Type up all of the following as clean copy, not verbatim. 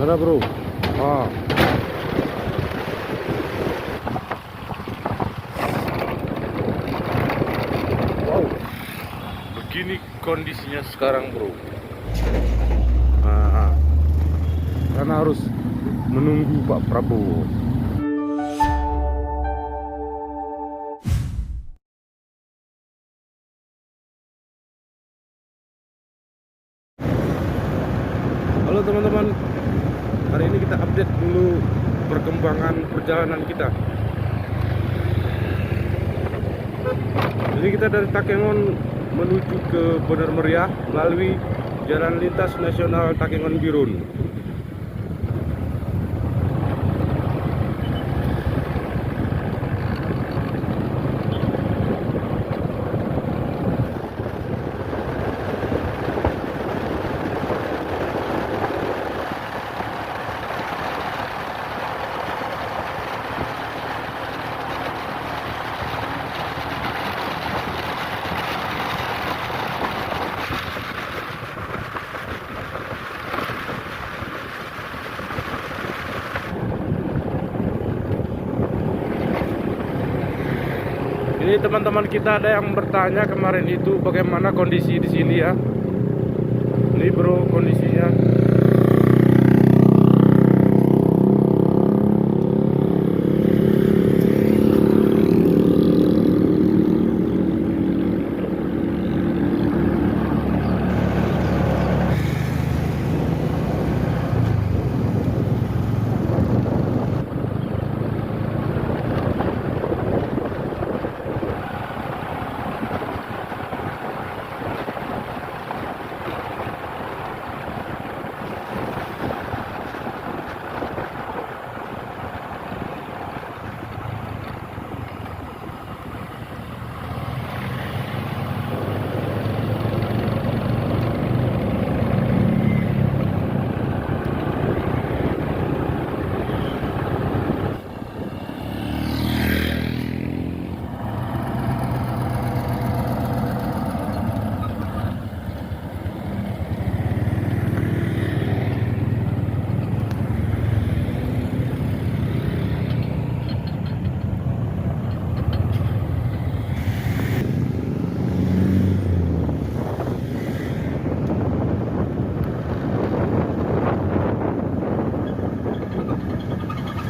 Ada bro. Ah. Wow. Begini kondisinya sekarang bro. Karena harus menunggu Pak Prabowo. Halo teman-teman, hari ini kita update dulu perkembangan perjalanan kita. Jadi kita dari Takengon menuju ke Benar Meriah melalui Jalan Lintas Nasional Takengon Birun. Ini teman-teman kita ada yang bertanya kemarin itu bagaimana kondisi di sini ya. Ini bro kondisinya.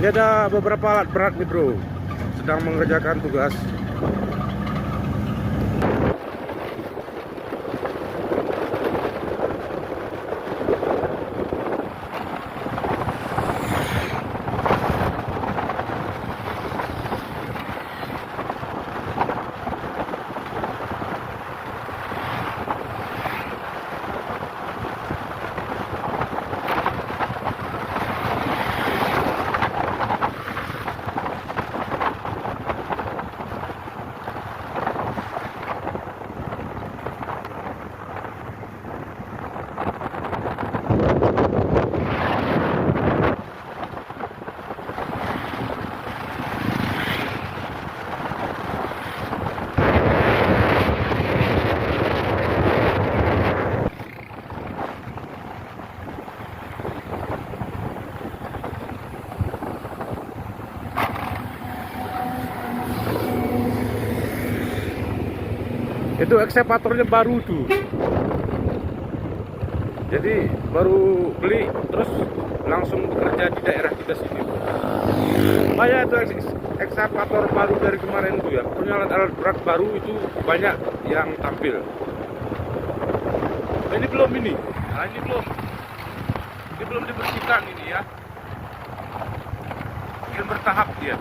Ini ada beberapa alat berat nih bro, sedang mengerjakan tugas. Itu ekskavatornya baru tuh, jadi baru beli terus langsung bekerja di daerah kita sini. Banyak itu ekskavator baru dari kemarin tuh ya, punya alat-alat berat baru itu banyak yang tampil. Ini belum ini, nah, ini belum dibersihkan ini ya, ini bertahap dia.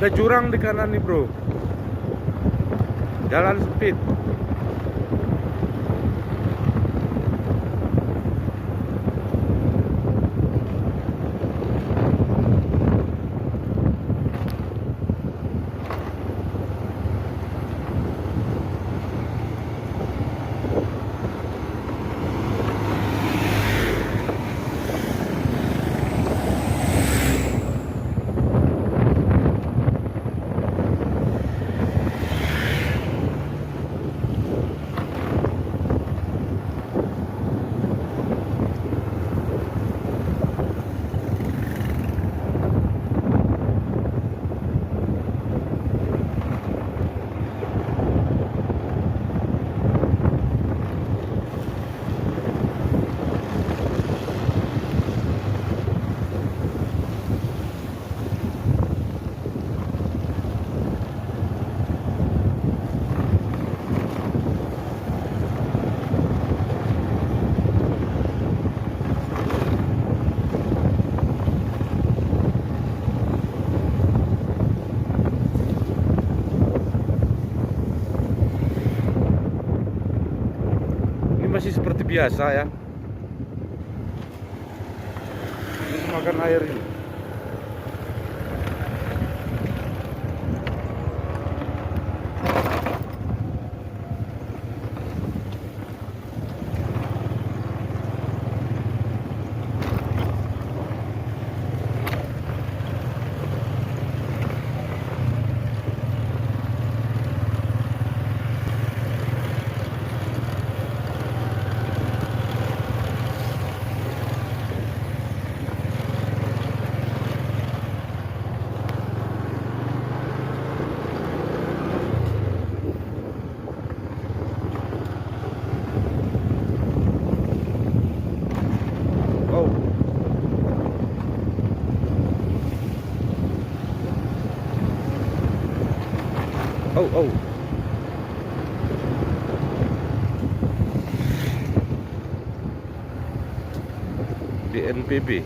Ada jurang di kanan nih bro, jalan sempit. Masih seperti biasa ya, makan air ini. Oh. BNPB.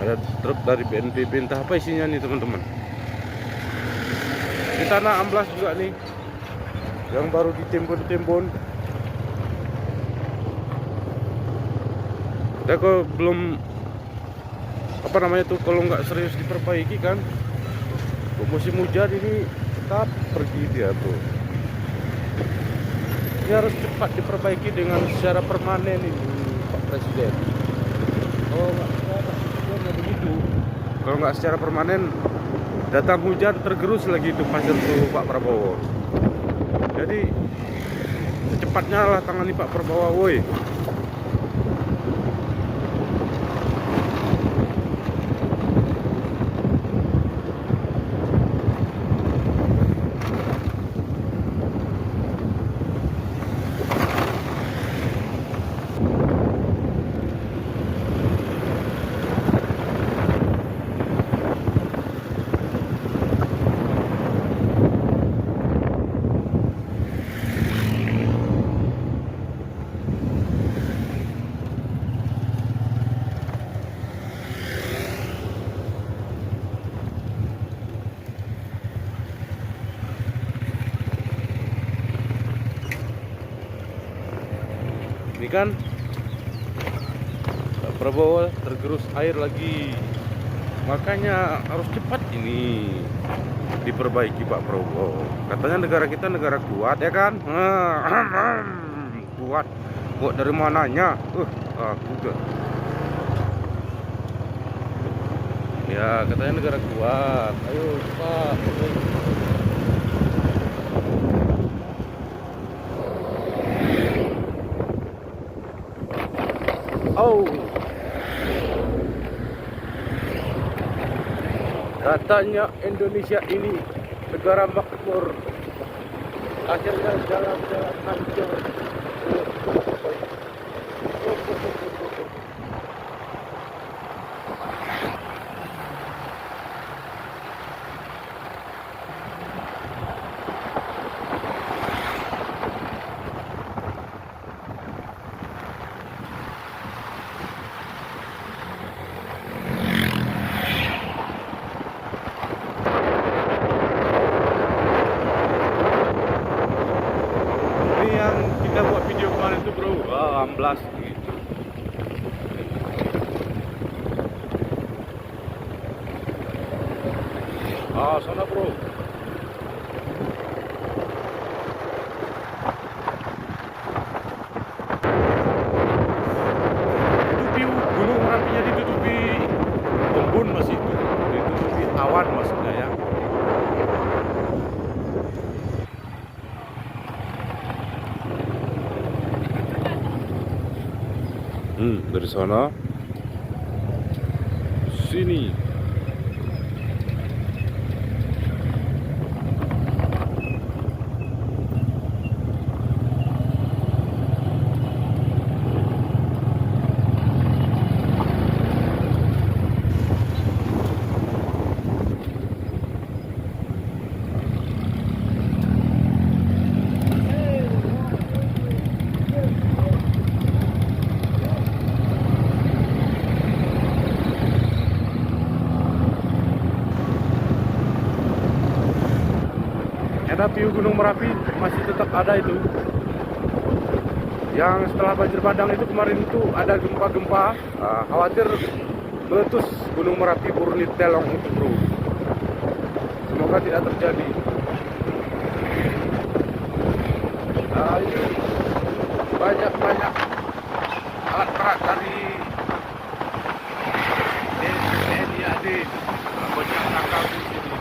Ada truk dari BNPB, entah apa isinya nih teman-teman. Di tanah amblas juga nih, yang baru ditimbun-timbun. Ya kok belum apa namanya tuh, kalau nggak serius diperbaiki kan, musim hujan ini tetap pergi dia tuh. Ini harus cepat diperbaiki dengan secara permanen ini Pak Presiden. Kalau nggak secara permanen, datang hujan tergerus lagi itu pasir tuh Pak Prabowo. Jadi secepatnya lah tangani Pak Prabowo, woi. Ini kan Pak Prabowo tergerus air lagi, makanya harus cepat ini diperbaiki Pak Prabowo. Katanya negara kita negara kuat ya kan? Kuat dari mananya? Aku gak. Ya katanya negara kuat. Ayo Pak. Katanya Indonesia ini negara makmur, akhirnya jalan-jalan hancur. Ah, sana bro. Itu view Gunung Merapinya ditutupi embun mas itu, ditutupi awan maksudnya ya. Dari sana sini. Ada view Gunung Merapi masih tetap ada itu. Yang setelah banjir bandang itu kemarin itu ada gempa-gempa, khawatir meletus Gunung Merapi Burnit Telong itu bro. Semoga tidak terjadi. Ini banyak alat berat dari TNI AD, banyak nakal di sini.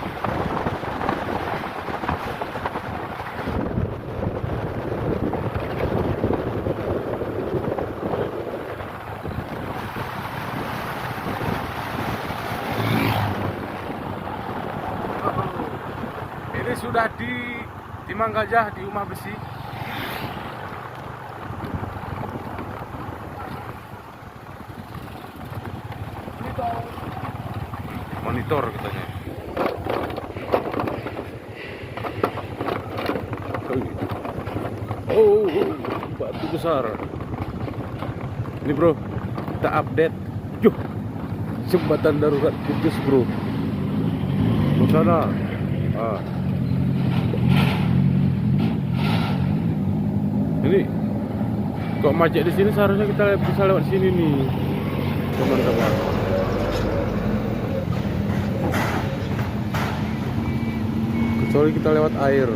Ini sudah di Manggajah, di Rumah Besi. Monitor katanya. Oh, batu besar. Ini bro, kita update. Jembatan darurat putus bro. Ke sana. Ini kok macet di sini, seharusnya kita bisa lewat sini nih, teman-teman. Kecuali kita lewat air.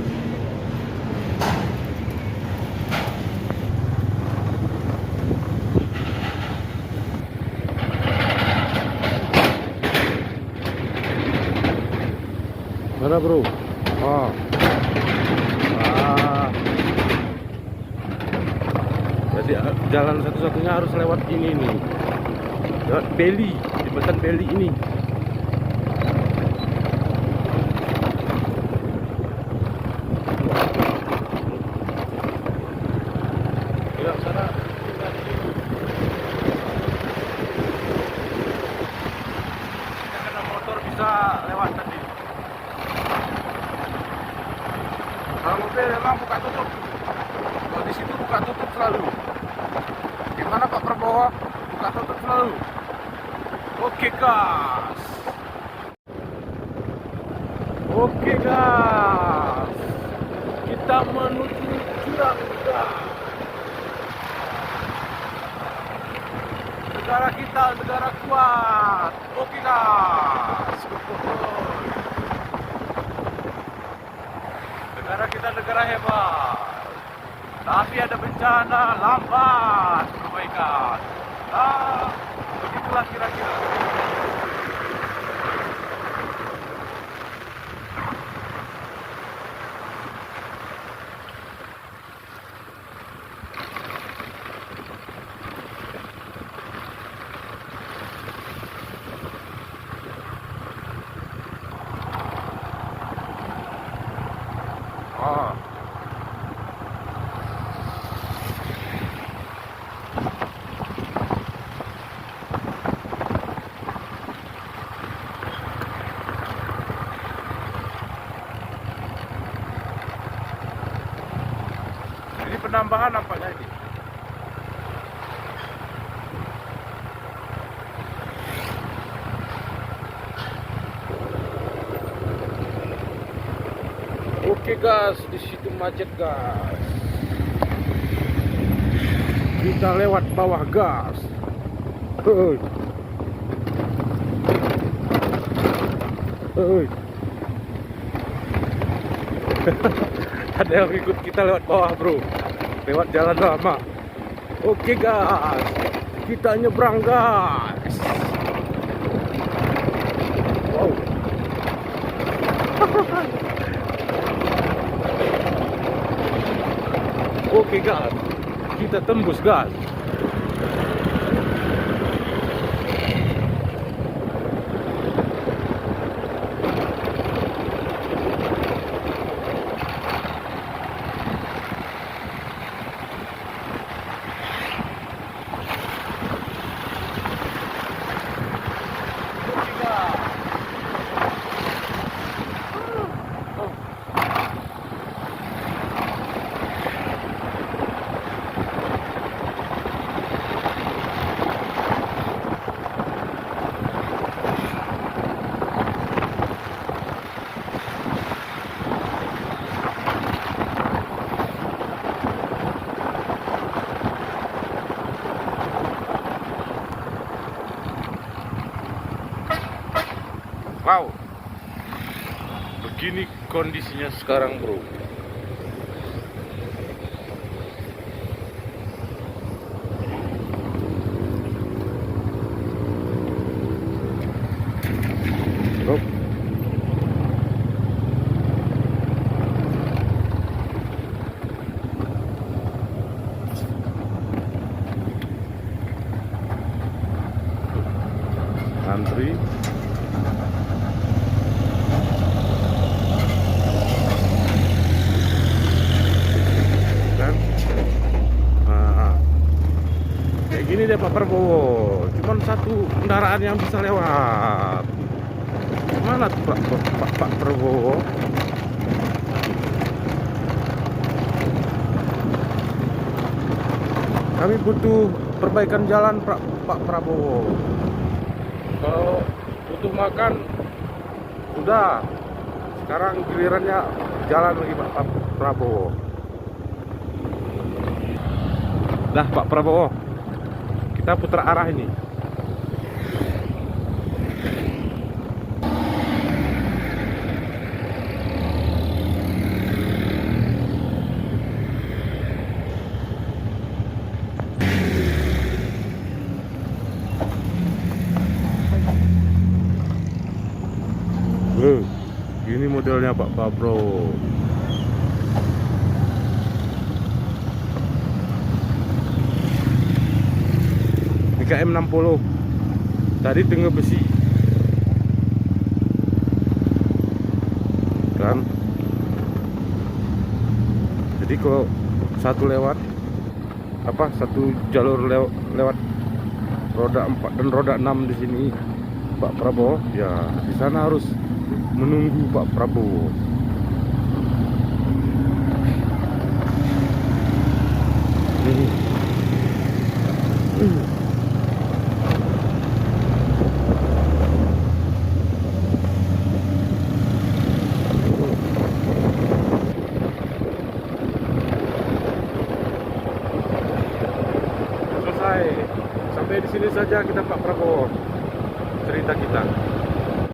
Mana bro? Jadi jalan satu-satunya harus lewat ini nih, lewat Beli, jembatan Beli ini. Ya, sana ada motor bisa lewat tadi. Kalau mobil memang buka tutup. Kalau di situ buka tutup selalu. Gimana Pak Prabowo? Buka tutup selalu. Oke guys. Oke guys. Kita menuju Jurang guys. Negara kita negara kuat. Oke guys. Negara kita negara hebat. Tapi ada bencana, lambat perbaikan. Begitulah kira-kira. Ini penambahan nampaknya ini. Oke guys, di situ macet guys. Kita lewat bawah gas. Hei. Ada yang ikut kita lewat bawah bro, lewat jalan lama. Oke guys, kita nyebrang guys. Wow. Oke guys, kita tembus guys. Wow, begini kondisinya sekarang bro. Bro. Antri. Gini deh Pak Prabowo, cuman satu kendaraan yang bisa lewat. Gimana tuh Pak Prabowo? Kami butuh perbaikan jalan Pak Prabowo. Kalau butuh makan, udah. Sekarang gilirannya jalan lagi Pak Prabowo. Dah Pak Prabowo, kita putar arah ini. Ini modelnya Pak Prabowo. KM 60 tadi tengah besi kan, jadi kalau satu jalur lewat roda 4 dan roda 6 di sini Pak Prabowo, ya di sana harus menunggu Pak Prabowo. Sampai di sini saja kita Pak Prabowo cerita kita.